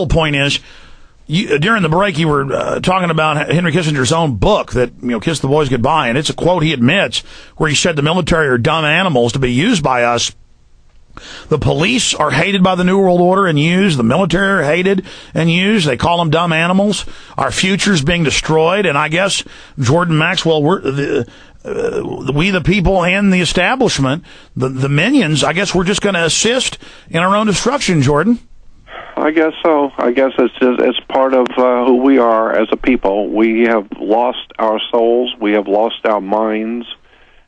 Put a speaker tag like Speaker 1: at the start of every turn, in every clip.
Speaker 1: point is, during the break, you were talking about Henry Kissinger's own book that, Kiss the Boys Goodbye, and it's a quote he admits where he said the military are dumb animals to be used by us. The police are hated by the New World Order and used. The military are hated and used. They call them dumb animals. Our future's being destroyed, and I guess, Jordan Maxwell, we the people and the establishment, the minions, I guess we're just going to assist in our own destruction, Jordan.
Speaker 2: I guess so. I guess it's part of who we are as a people. We have lost our souls, we have lost our minds,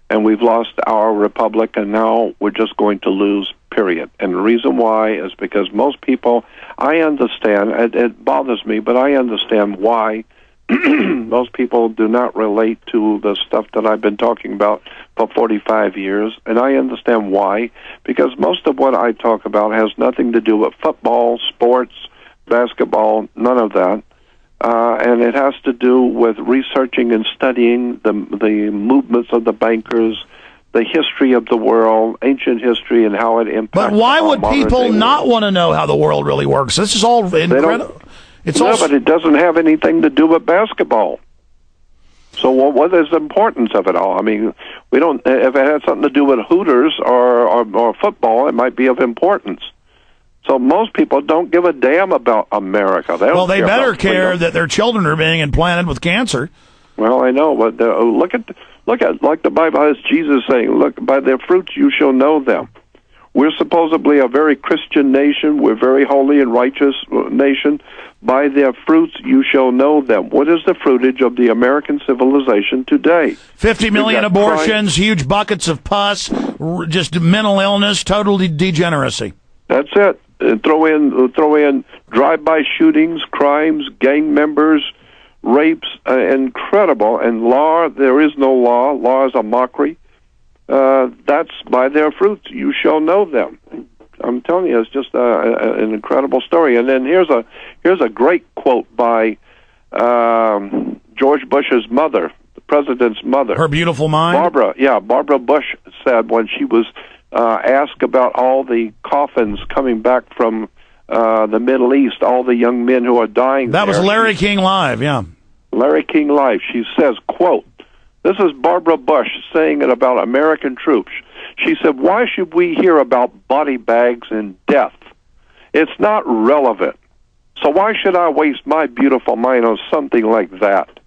Speaker 2: and we've lost our republic, and now we're just going to lose, period. And the reason why is because most people, I understand, it bothers me, but I understand why most people do not relate to the stuff that I've been talking about for 45 years, and I understand why, because most of what I talk about has nothing to do with football, sports, basketball, none of that, and it has to do with researching and studying the movements of the bankers, the history of the world, ancient history, and how it impacts.
Speaker 1: But why would people not want to know how the world really works? This is all incredible.
Speaker 2: But it doesn't have anything to do with basketball. So what is the importance of it all? I mean, we don't. If it had something to do with Hooters or football, it might be of importance. So most people don't give a damn about America.
Speaker 1: They better care that their children are being implanted with cancer.
Speaker 2: Well, I know, but look at like the Bible has Jesus saying, "Look, by their fruits you shall know them." We're supposedly a very Christian nation. We're a very holy and righteous nation. By their fruits you shall know them. What is the fruitage of the American civilization today?
Speaker 1: 50 million abortions, huge buckets of pus, just mental illness, total degeneracy.
Speaker 2: That's it. Throw in drive-by shootings, crimes, gang members, rapes, incredible. And law, there is no law. Law is a mockery. That's by their fruits you shall know them. I'm telling you, it's just an incredible story. And then here's a great quote by George Bush's mother, the president's mother.
Speaker 1: Her beautiful mind?
Speaker 2: Barbara Bush said when she was asked about all the coffins coming back from the Middle East, all the young men who are dying.
Speaker 1: That was Larry King Live, yeah.
Speaker 2: Larry King Live. She says, quote, this is Barbara Bush saying it about American troops. She said, why should we hear about body bags and death? It's not relevant. So why should I waste my beautiful mind on something like that?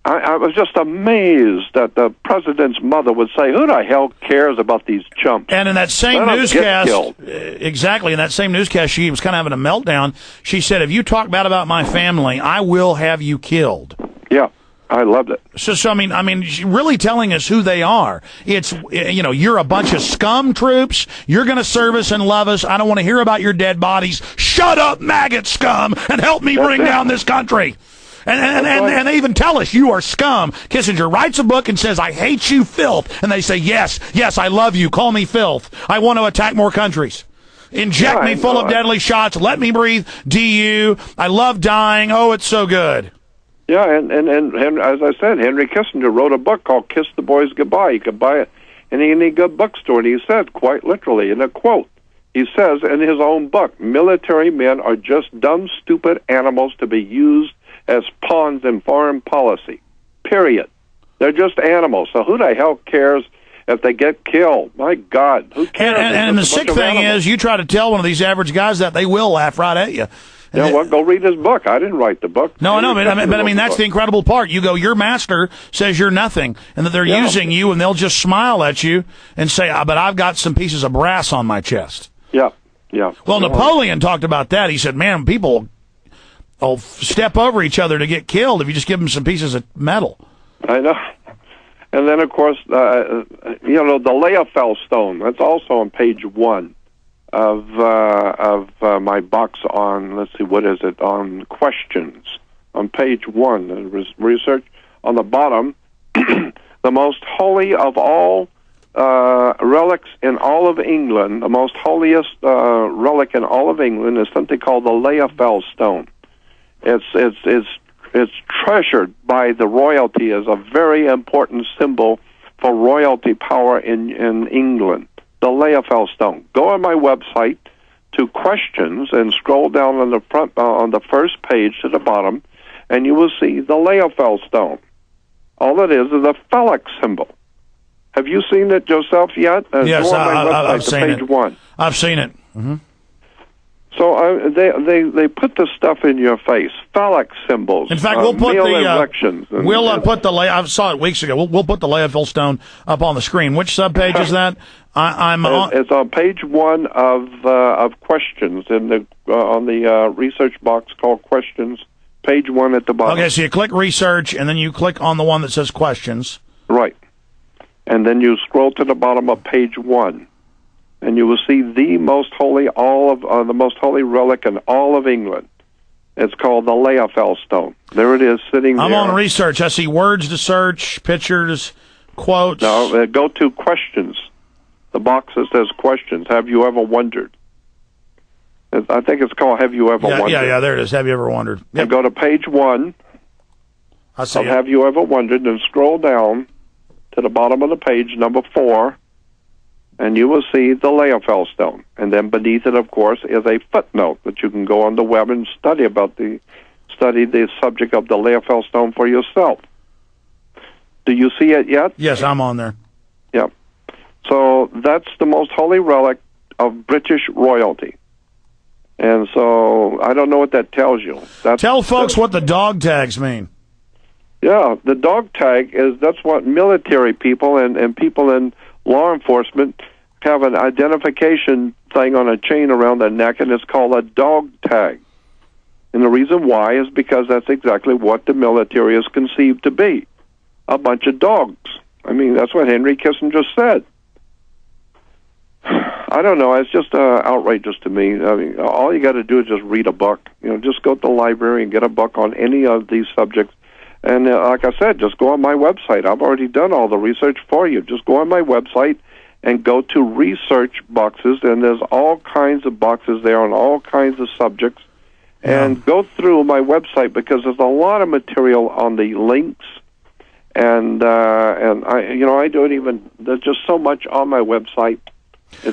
Speaker 2: I was just amazed that the president's mother would say, who the hell cares about these chumps?
Speaker 1: And in that same newscast, exactly, in that same newscast, she was kind of having a meltdown. She said, if you talk bad about my family, I will have you killed.
Speaker 2: Yeah. I loved it.
Speaker 1: So I mean, really telling us who they are. It's, you're a bunch of scum troops. You're going to serve us and love us. I don't want to hear about your dead bodies. Shut up, maggot scum, and help me bring down this country. And they even tell us you are scum. Kissinger writes a book and says, I hate you, filth. And they say, yes, I love you. Call me filth. I want to attack more countries. Inject me full of deadly shots. Let me breathe DU. I love dying. Oh, it's so good.
Speaker 2: Yeah, and as I said, Henry Kissinger wrote a book called Kiss the Boys Goodbye. You could buy it in any good bookstore. And he said, quite literally, in a quote, he says in his own book, military men are just dumb, stupid animals to be used as pawns in foreign policy, period. They're just animals. So who the hell cares if they get killed? My God, who cares?
Speaker 1: And the sick thing is, you try to tell one of these average guys that, they will laugh right at you.
Speaker 2: Yeah, well, go read his book. I didn't write the book.
Speaker 1: No, I know, but I mean, that's the incredible part. You go, your master says you're nothing, and that they're using you, and they'll just smile at you and say, but I've got some pieces of brass on my chest.
Speaker 2: Yeah.
Speaker 1: Well, Napoleon talked about that. He said, man, people will step over each other to get killed if you just give them some pieces of metal.
Speaker 2: I know. And then, of course, the Leofel stone, that's also on page 1. Of my box on, let's see, what is it, on questions, on page 1, research, on the bottom, the most holy of all relics in all of England, the most holiest relic in all of England is something called the Leofel stone. It's treasured by the royalty as a very important symbol for royalty power in England. The Leofel stone. Go on my website, to questions and scroll down on the front on the first page to the bottom, and you will see the Leophel stone. All it is a phallic symbol. Have you seen it yourself yet?
Speaker 1: Yes, I've seen
Speaker 2: page
Speaker 1: it.
Speaker 2: 1.
Speaker 1: I've seen it. Mm-hmm.
Speaker 2: So they put the stuff in your face, phallic symbols.
Speaker 1: In fact, we'll put
Speaker 2: erections.
Speaker 1: I saw it weeks ago. We'll put the Leophel stone up on the screen. Which subpage is that?
Speaker 2: It's on page 1 of questions in the on the research box called questions. Page 1 at the bottom.
Speaker 1: Okay, so you click research, and then you click on the one that says questions.
Speaker 2: Right, and then you scroll to the bottom of page 1. And you will see the most holy the most holy relic in all of England. It's called the Leophel stone. There it is, sitting there.
Speaker 1: I'm on research. I see words to search, pictures, quotes.
Speaker 2: No, go to questions. The box that says questions. Have you ever wondered? I think it's called Have You Ever Wondered?
Speaker 1: Yeah, there it is. Have you ever wondered? Yep.
Speaker 2: And go to page 1
Speaker 1: I see
Speaker 2: of Have You Ever Wondered, and scroll down to the bottom of the page, number 4, and you will see the Leophel stone. And then beneath it, of course, is a footnote that you can go on the web and study the subject of the Leophel stone for yourself. Do you see it yet?
Speaker 1: Yes, I'm on there.
Speaker 2: Yep. So that's the most holy relic of British royalty. And so I don't know what that tells you.
Speaker 1: Tell folks what the dog tags mean.
Speaker 2: Yeah, the dog tag that's what military people and people in law enforcement have an identification thing on a chain around their neck, and it's called a dog tag. And the reason why is because that's exactly what the military is conceived to be, a bunch of dogs. I mean, that's what Henry Kissinger said. I don't know. It's just outrageous to me. I mean, all you got to do is just read a book. Just go to the library and get a book on any of these subjects. And like I said, just go on my website. I've already done all the research for you. Just go on my website and go to research boxes, and there's all kinds of boxes there on all kinds of subjects. Yeah. And go through my website, because there's a lot of material on the links. And I don't even. There's just so much on my website.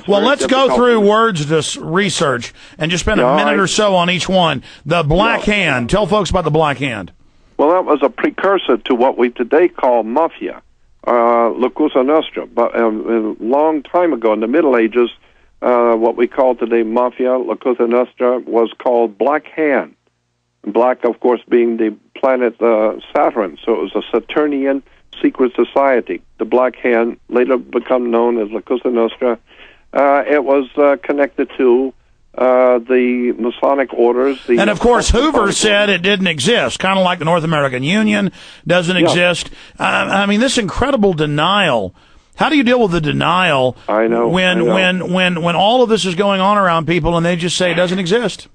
Speaker 1: Well, let's go through words to research and just spend a minute or so on each one. The Black Hand. Tell folks about the Black Hand.
Speaker 2: Well, that was a precursor to what we today call mafia, La Cosa Nostra. But a long time ago, in the Middle Ages, what we call today mafia, La Cosa Nostra, was called Black Hand. Black, of course, being the planet Saturn, so it was a Saturnian secret society. The Black Hand, later become known as La Cosa Nostra. It was connected to the Masonic orders.
Speaker 1: And, of course, Hoover said it didn't exist, kind of like the North American Union doesn't exist. I mean, this incredible denial. How do you deal with the denial when all of this is going on around people and they just say it doesn't exist?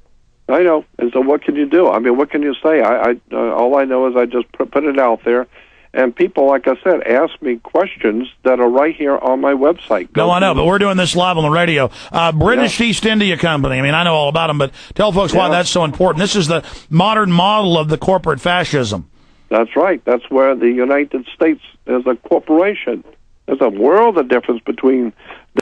Speaker 2: I know. And so what can you do? I mean, what can you say? All I know is I just put it out there. And people, like I said, ask me questions that are right here on my website.
Speaker 1: I know, but we're doing this live on the radio. British East India Company. I mean, I know all about them, but tell folks why that's so important. This is the modern model of the corporate fascism.
Speaker 2: That's right. That's where the United States is a corporation. There's a world of difference between